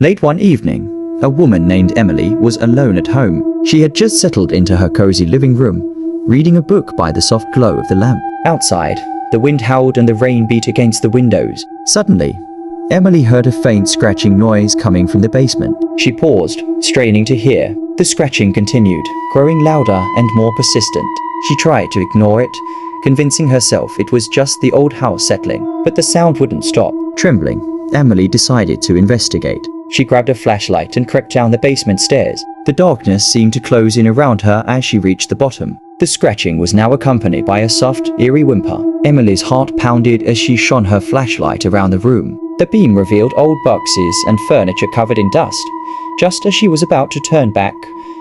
Late one evening, a woman named Emily was alone at home. She had just settled into her cozy living room, reading a book by the soft glow of the lamp. Outside, the wind howled and the rain beat against the windows. Suddenly, Emily heard a faint scratching noise coming from the basement. She paused, straining to hear. The scratching continued, growing louder and more persistent. She tried to ignore it, convincing herself it was just the old house settling, but the sound wouldn't stop. Trembling, Emily decided to investigate. She grabbed a flashlight and crept down the basement stairs. The darkness seemed to close in around her as she reached the bottom. The scratching was now accompanied by a soft, eerie whimper. Emily's heart pounded as she shone her flashlight around the room. The beam revealed old boxes and furniture covered in dust. Just as she was about to turn back,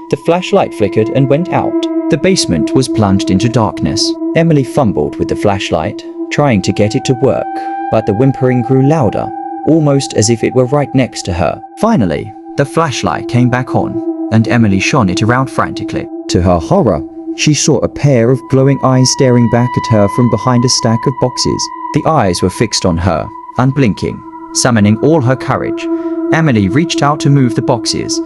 the flashlight flickered and went out. The basement was plunged into darkness. Emily fumbled with the flashlight, trying to get it to work, but the whimpering grew louder, almost as if it were right next to her. Finally, the flashlight came back on, and Emily shone it around frantically. To her horror, she saw a pair of glowing eyes staring back at her from behind a stack of boxes. The eyes were fixed on her, unblinking, summoning all her courage. Emily reached out to move the boxes,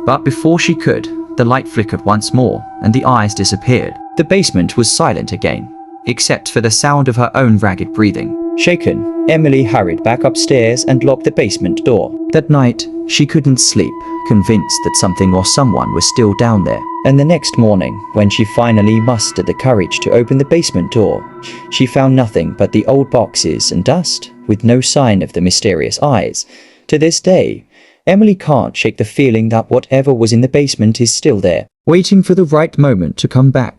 but before she could, the light flickered once more, and the eyes disappeared. The basement was silent again, except for the sound of her own ragged breathing. Shaken, Emily hurried back upstairs and locked the basement door. That night, she couldn't sleep, convinced that something or someone was still down there. And the next morning, when she finally mustered the courage to open the basement door, she found nothing but the old boxes and dust, with no sign of the mysterious eyes. To this day, Emily can't shake the feeling that whatever was in the basement is still there, waiting for the right moment to come back.